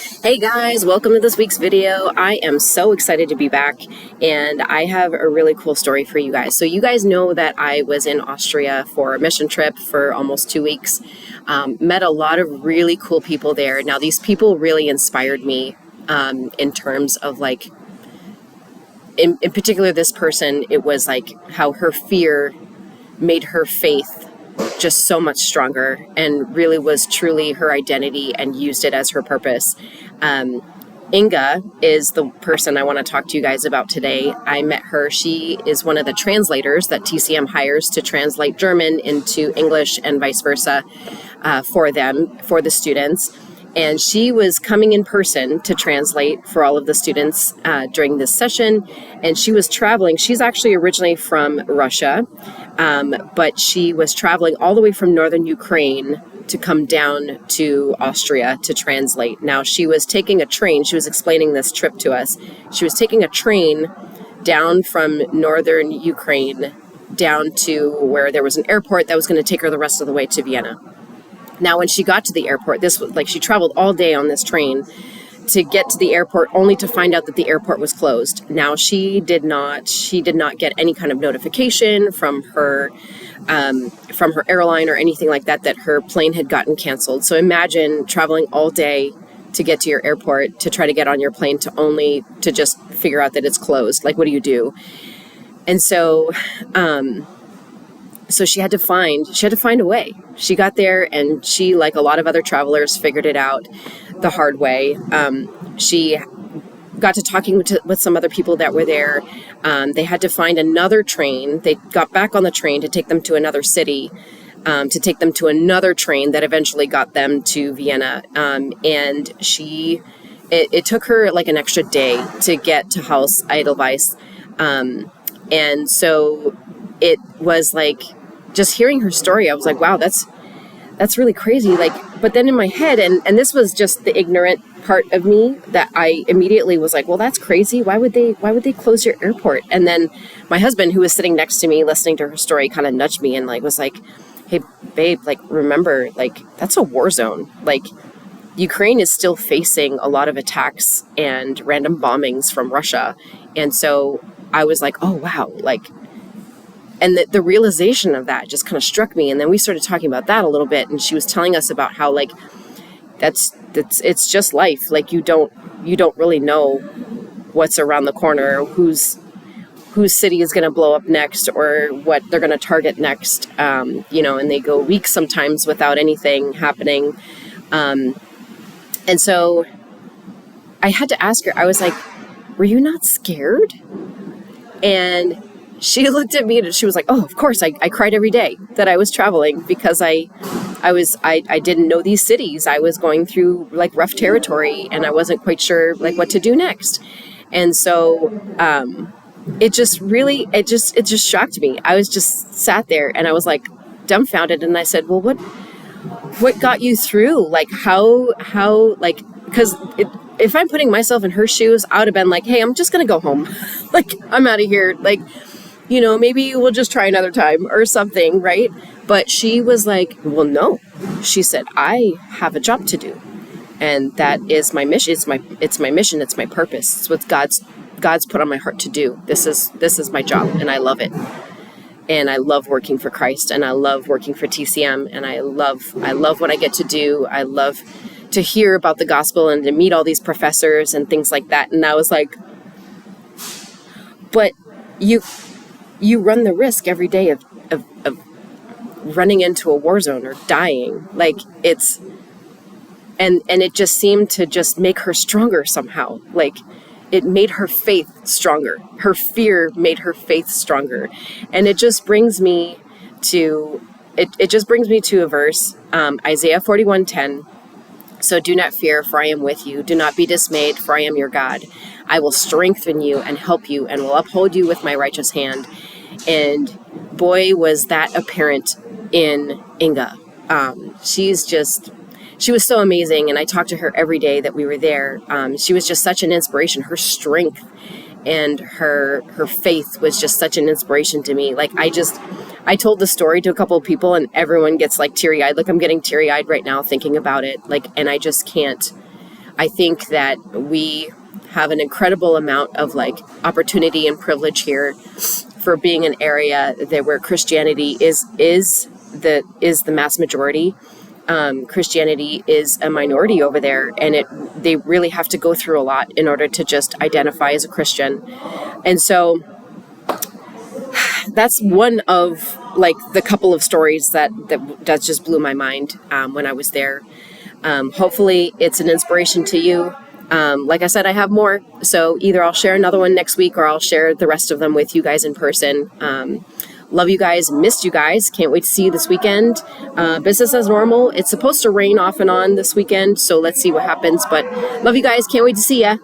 Hey guys, welcome to this week's video. I am so excited to be back, and I have a really cool story for you guys. So you guys know that I was in Austria for a mission trip for almost 2 weeks. Met a lot of really cool people there. Now these people really inspired me in terms of like, in particular this person, it was like how her fear made her faith just so much stronger and really was truly her identity and used it as her purpose. Inga is the person I want to talk to you guys about today. I met her. She is one of the translators that TCM hires to translate German into English and vice versa for the students. And she was coming in person to translate for all of the students during this session. And she was traveling. She's actually originally from Russia, but she was traveling all the way from northern Ukraine to come down to Austria to translate. Now, she was taking a train. She was explaining this trip to us. She was taking a train down from northern Ukraine down to where there was an airport that was going to take her the rest of the way to Vienna. Now, when she got to the airport, this was like she traveled all day on this train to get to the airport, only to find out that the airport was closed. Now, she did not get any kind of notification from her airline or anything like that her plane had gotten canceled. So imagine traveling all day to get to your airport to try to get on your plane to just figure out that it's closed. Like, what do you do? And so she had to find a way. She got there, and she, like a lot of other travelers, figured it out the hard way. She got to talking with some other people that were there. They had to find another train. They got back on the train to take them to another city, to take them to another train that eventually got them to Vienna. And it took her like an extra day to get to Haus Edelweiss. And so it was like, just hearing her story, I was like, wow, that's really crazy. Like, but then in my head, and this was just the ignorant part of me, that I immediately was like, well, that's crazy. Why would they close your airport? And then my husband, who was sitting next to me listening to her story, kind of nudged me and like was like, hey babe, like, remember, like, that's a war zone. Like, Ukraine is still facing a lot of attacks and random bombings from Russia. And so I was like, oh wow, like, and the realization of that just kind of struck me. And then we started talking about that a little bit. And she was telling us about how, like, it's just life. Like, you don't really know what's around the corner, whose city is going to blow up next, or what they're going to target next. And they go weeks sometimes without anything happening. And so I had to ask her, I was like, were you not scared? And she looked at me and she was like, oh, of course. I cried every day that I was traveling, because I didn't know these cities. I was going through like rough territory, and I wasn't quite sure like what to do next. And so it just shocked me. I was just sat there and I was like dumbfounded. And I said, well, what got you through? Like, how like, because if I'm putting myself in her shoes, I would have been like, hey, I'm just going to go home. Like, I'm out of here. Like, maybe we'll just try another time or something, right? But she was like, well, no. She said, I have a job to do. And that is my mission. It's my mission. It's my purpose. It's what God's put on my heart to do. This is my job, and I love it. And I love working for Christ, and I love working for TCM, and I love what I get to do. I love to hear about the gospel and to meet all these professors and things like that. And I was like, but you run the risk every day of running into a war zone or dying. Like, it's, and it just seemed to just make her stronger somehow. Like, it made her faith stronger. Her fear made her faith stronger. And it just brings me to, a verse, Isaiah 41:10. So do not fear, for I am with you. Do not be dismayed, for I am your God. I will strengthen you and help you, and will uphold you with my righteous hand. And boy, was that apparent in Inga. She was so amazing. And I talked to her every day that we were there. She was just such an inspiration. Her strength and her faith was just such an inspiration to me. Like, I told the story to a couple of people, and everyone gets like teary-eyed. Like, I'm getting teary-eyed right now thinking about it. Like, and I just can't, I think that we have an incredible amount of like opportunity and privilege here for being an area that where Christianity is the mass majority. Christianity is a minority over there, and they really have to go through a lot in order to just identify as a Christian. And so that's one of like the couple of stories that just blew my mind when I was there. Hopefully it's an inspiration to you. Like I said, I have more, so either I'll share another one next week or I'll share the rest of them with you guys in person. Love you guys, missed you guys, can't wait to see you this weekend. Business as normal. It's supposed to rain off and on this weekend, so let's see what happens, but love you guys, can't wait to see ya.